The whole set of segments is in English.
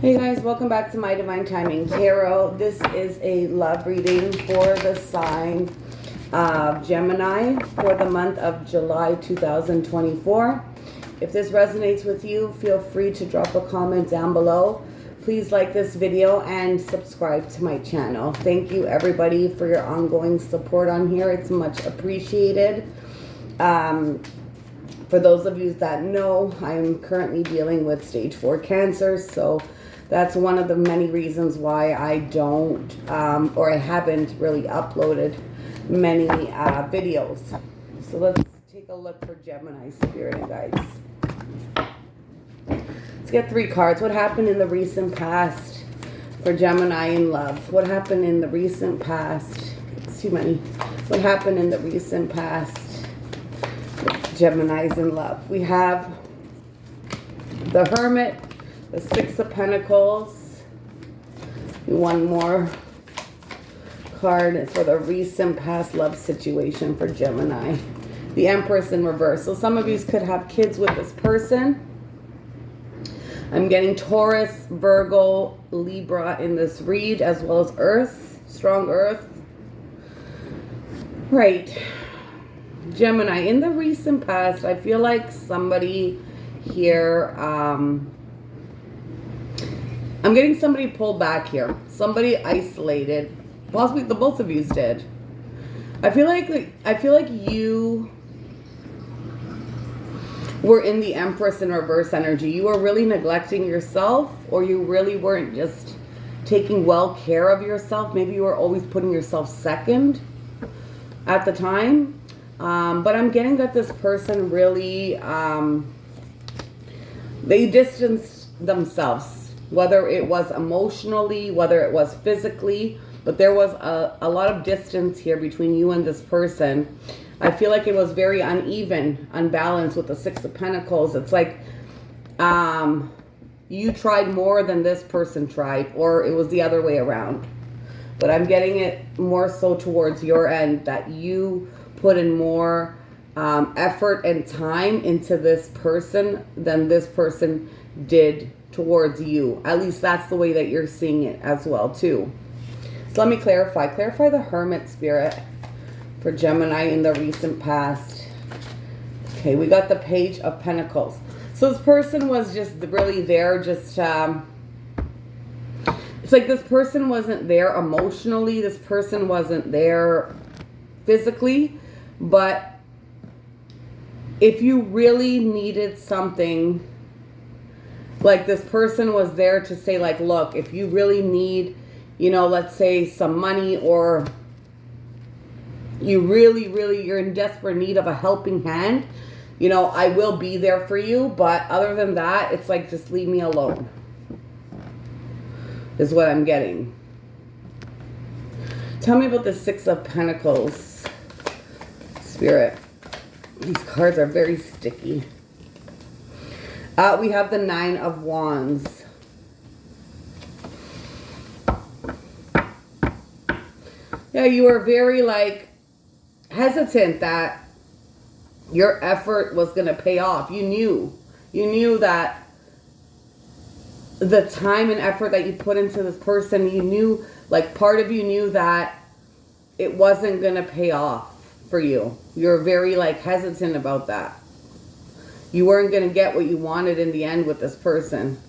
Hey guys, welcome back to My Divine Timing Tarot. This is a love reading for the sign of Gemini for the month of July 2024. If this resonates with you, feel free to drop a comment down below. Please like this video and subscribe to my channel. Thank you everybody for your ongoing support on here. It's much appreciated. For those of you that know, I'm currently dealing with stage 4 cancer, so that's one of the many reasons why I don't, or I haven't really uploaded many videos. So let's take a look for Gemini Spirit, guys. Let's get 3 cards. What happened in the recent past for Gemini in love? What happened in the recent past? It's too many. What happened in the recent past? Gemini's in love. We have the Hermit, the 6 of Pentacles. One more card for the recent past love situation for Gemini. The Empress in reverse. So some of you could have kids with this person. I'm getting Taurus, Virgo, Libra in this read, as well as Earth, strong Earth. Right. Gemini, in the recent past, I feel like somebody here, I'm getting somebody pulled back here. Somebody isolated. Possibly the both of you did. I feel like you were in the Empress in reverse energy. You were really neglecting yourself, or you really weren't just taking well care of yourself. Maybe you were always putting yourself second at the time. But I'm getting that this person really, they distanced themselves, whether it was emotionally, whether it was physically, but there was a lot of distance here between you and this person. I feel like it was very uneven, unbalanced with the 6 of Pentacles. It's like you tried more than this person tried, or it was the other way around. But I'm getting it more so towards your end, that you put in more effort and time into this person than this person did towards you. At least that's the way that you're seeing it as well too. So let me clarify. Clarify the Hermit Spirit for Gemini in the recent past. Okay, we got the Page of Pentacles. So this person was just really there, just it's like this person wasn't there emotionally, this person wasn't there physically, but if you really needed something, like this person was there to say, like, look, if you really need, you know, let's say some money, or you really, you're in desperate need of a helping hand, you know, I will be there for you. But other than that, it's like, just leave me alone, is what I'm getting. Tell me about the 6 of Pentacles, Spirit. These cards are very sticky. We have the 9 of Wands. Yeah, you were very, like, hesitant that your effort was going to pay off. You knew that the time and effort that you put into this person, you knew, like, part of you knew that it wasn't going to pay off for you. You're very, like, hesitant about that. You weren't going to get what you wanted in the end with this person.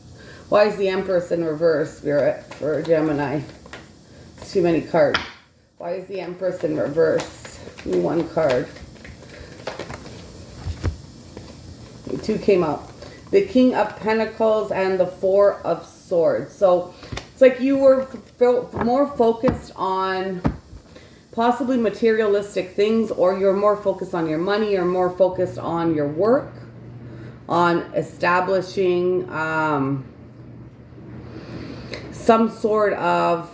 Why is the Empress in reverse, Spirit, for Gemini? It's too many cards. Why is the Empress in reverse? Give me one card. 2 came up. The King of Pentacles and the 4 of Swords. So it's like you were more focused on possibly materialistic things, or you're more focused on your money, or more focused on your work, on establishing some sort of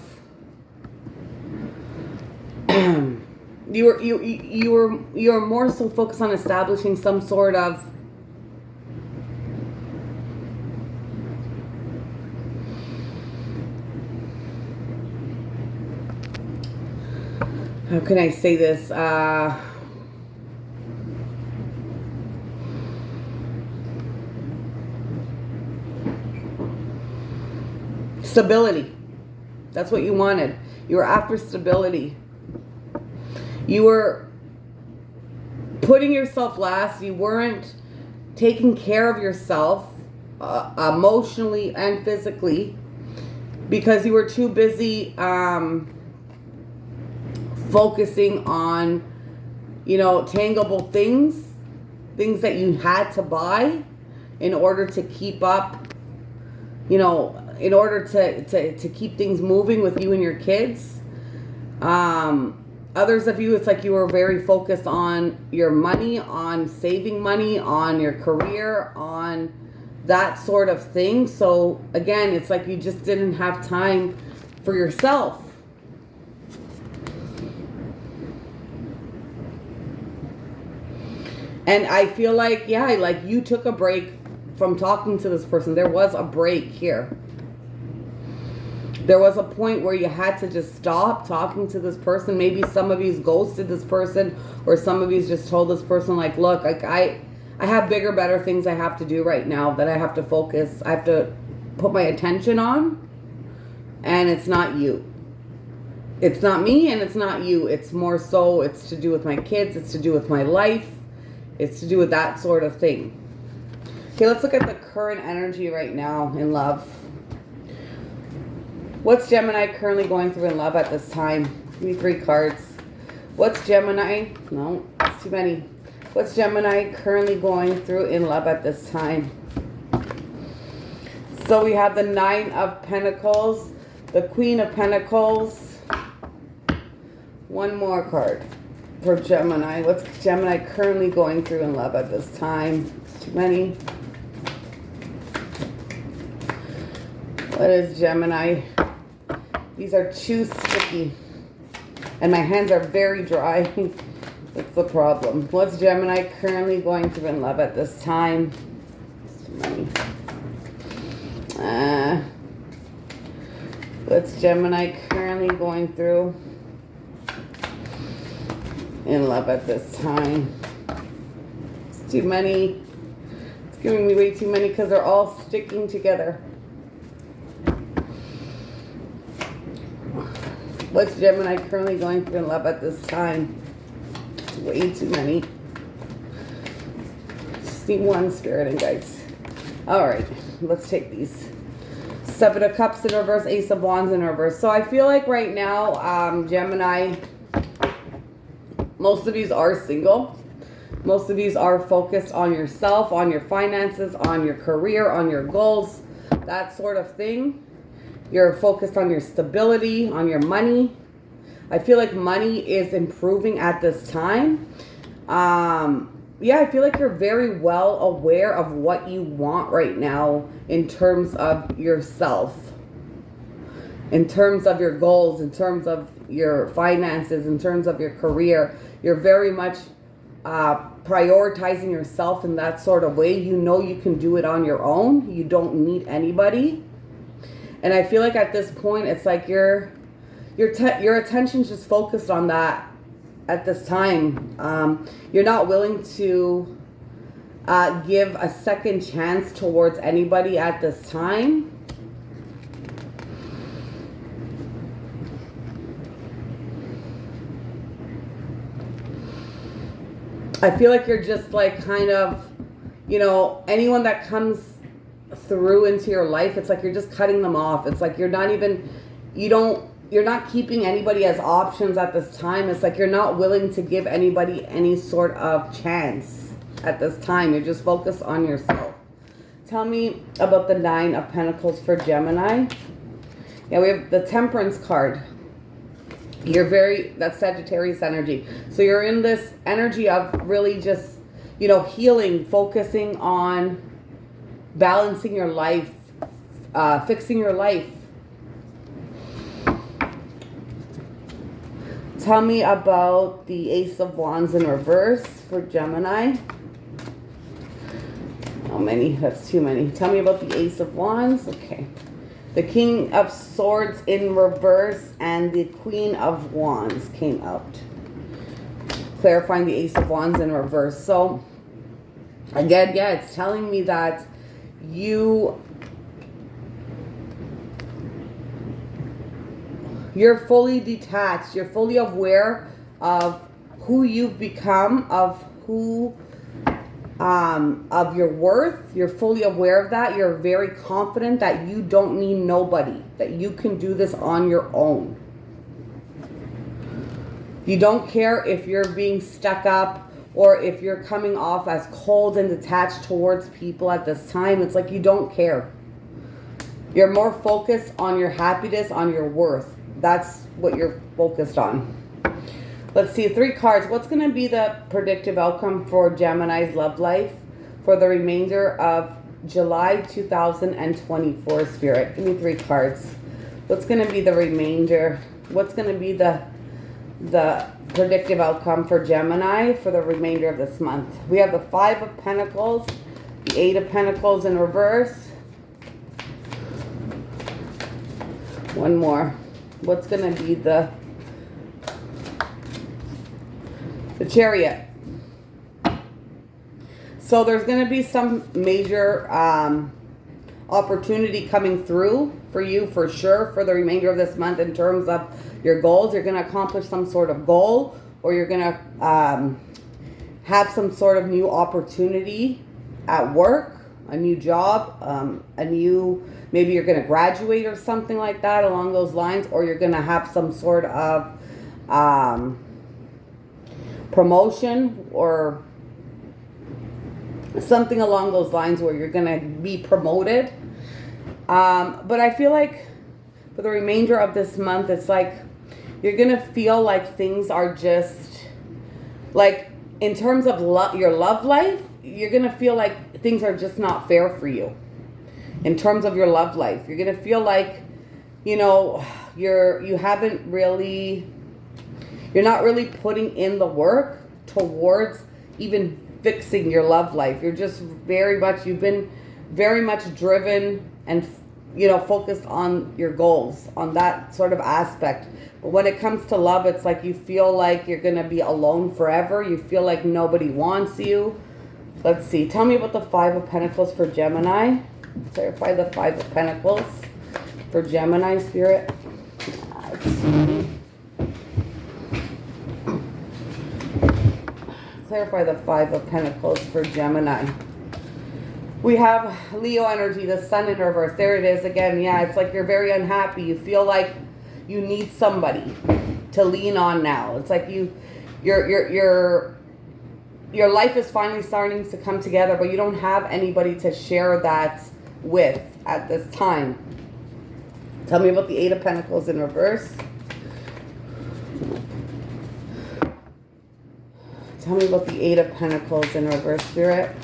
you were more so focused on establishing some sort of how can I say this? Stability. That's what you wanted. You were after stability. You were putting yourself last. You weren't taking care of yourself emotionally and physically because you were too busy focusing on, tangible things that you had to buy in order to keep up, in order to keep things moving with you and your kids. Others of you, it's like you were very focused on your money, on saving money, on your career, on that sort of thing. So again, it's like you just didn't have time for yourself. And I feel like, like you took a break from talking to this person. There was a break here. There was a point where you had to just stop talking to this person. Maybe some of you ghosted this person, or some of you just told this person, like, look, like I have bigger, better things I have to do right now that I have to focus. I have to put my attention on, and it's not you. It's not me, and it's not you. It's more so, it's to do with my kids. It's to do with my life. It's to do with that sort of thing. Okay, let's look at the current energy right now in love. What's Gemini currently going through in love at this time? Give me 3 cards. What's Gemini? No, it's too many. What's Gemini currently going through in love at this time? So we have the 9 of Pentacles, the Queen of Pentacles. One more card for Gemini. What's Gemini currently going through in love at this time? It's too many. What is Gemini? These are too sticky. And my hands are very dry. That's the problem. What's Gemini currently going through in love at this time? It's too many. What's Gemini currently going through in love at this time? It's too many. It's giving me way too many because they're all sticking together. What's Gemini currently going through in love at this time? It's way too many. Just need one, Spirit and guides. All right, let's take these. 7 of Cups in reverse, Ace of Wands in reverse. So I feel like right now, Gemini, most of these are single. Most of these are focused on yourself, on your finances, on your career, on your goals, that sort of thing. You're focused on your stability, on your money. I feel like money is improving at this time. I feel like you're very well aware of what you want right now in terms of yourself, in terms of your goals, in terms of your finances, in terms of your career. You're very much prioritizing yourself in that sort of way. You know you can do it on your own. You don't need anybody. And I feel like at this point, it's like your attention's just focused on that at this time. You're not willing to give a second chance towards anybody at this time. I feel like you're just like kind of, anyone that comes through into your life, it's like you're just cutting them off. It's like you're not even, you're not keeping anybody as options at this time. It's like you're not willing to give anybody any sort of chance at this time. You're just focused on yourself. Tell me about the 9 of Pentacles for Gemini. Yeah, we have the Temperance card. That's Sagittarius energy. So you're in this energy of really just, healing, focusing on balancing your life, fixing your life. Tell me about the Ace of Wands in reverse for Gemini. How many? That's too many. Tell me about the Ace of Wands. Okay. The King of Swords in reverse and the Queen of Wands came out. Clarifying the Ace of Wands in reverse. So, again, it's telling me that you You're fully detached. You're fully aware of who you've become, of who, of your worth. You're fully aware of that. You're very confident that you don't need nobody, that you can do this on your own. You don't care if you're being stuck up or if you're coming off as cold and detached towards people at this time. It's like you don't care. You're more focused on your happiness, on your worth. That's what you're focused on. Let's see, 3 cards. What's going to be the predictive outcome for Gemini's love life for the remainder of July 2024, Spirit? Give me 3 cards. What's going to be the remainder? What's going to be the predictive outcome for Gemini for the remainder of this month? We have the 5 of Pentacles, the 8 of Pentacles in reverse. One more. What's going to be the Chariot? So there's going to be some major opportunity coming through for you for sure for the remainder of this month in terms of your goals. You're going to accomplish some sort of goal, or you're going to have some sort of new opportunity at work, a new job, maybe you're going to graduate or something like that along those lines, or you're going to have some sort of promotion or something along those lines where you're going to be promoted. But I feel like for the remainder of this month, it's like you're going to feel like things are just like, in terms of your love life, you're going to feel like things are just not fair for you. In terms of your love life, you're going to feel like, you know, you're not really putting in the work towards even fixing your love life. You're just you've been very much driven and, you know, focused on your goals, on that sort of aspect. But when it comes to love, it's like you feel like you're going to be alone forever. You feel like nobody wants you. Let's see. Tell me about the 5 of Pentacles for Gemini. Clarify the 5 of Pentacles for Gemini, Spirit. Let's see. Clarify the 5 of Pentacles for Gemini. We have Leo energy, the Sun in reverse. There it is again. Yeah, it's like you're very unhappy. You feel like you need somebody to lean on now. It's like your life is finally starting to come together, but you don't have anybody to share that with at this time. Tell me about the 8 of Pentacles in reverse. Tell me about the 8 of Pentacles in reverse, Spirit.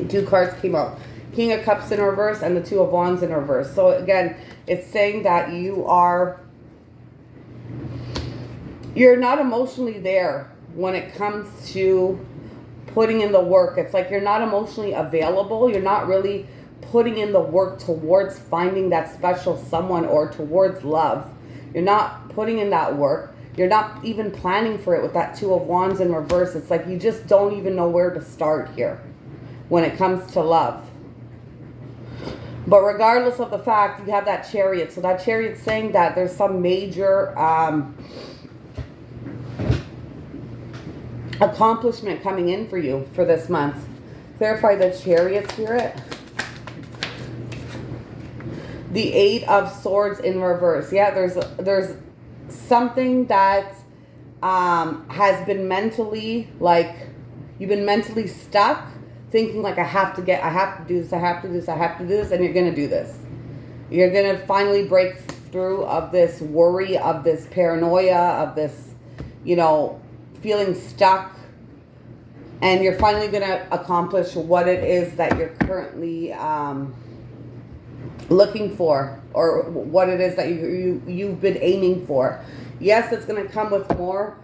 2 cards came out. King of Cups in reverse and the 2 of Wands in reverse. So again, it's saying that you're not emotionally there when it comes to putting in the work. It's like you're not emotionally available. You're not really putting in the work towards finding that special someone or towards love. You're not putting in that work. You're not even planning for it with that 2 of Wands in reverse. It's like you just don't even know where to start here when it comes to love. But regardless of the fact, you have that Chariot. So that Chariot's saying that there's some major accomplishment coming in for you for this month. Clarify the Chariot, Spirit. The 8 of Swords in reverse. Yeah, there's something that has been mentally, like, you've been mentally stuck, thinking like, I have to do this, and you're going to do this. You're going to finally break through of this worry, of this paranoia, of this, you know, feeling stuck, and you're finally going to accomplish what it is that you're currently looking for, or what it is that you've been aiming for. Yes, it's going to come with more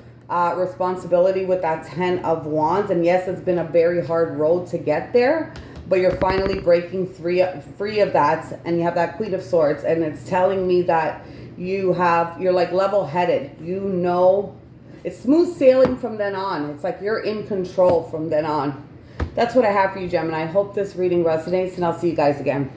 responsibility with that 10 of Wands, and yes, it's been a very hard road to get there, but you're finally breaking free of that, and you have that Queen of Swords, and it's telling me that you're like level-headed. You know, it's smooth sailing from then on. It's like you're in control from then on. That's what I have for you, Gemini. I hope this reading resonates, and I'll see you guys again.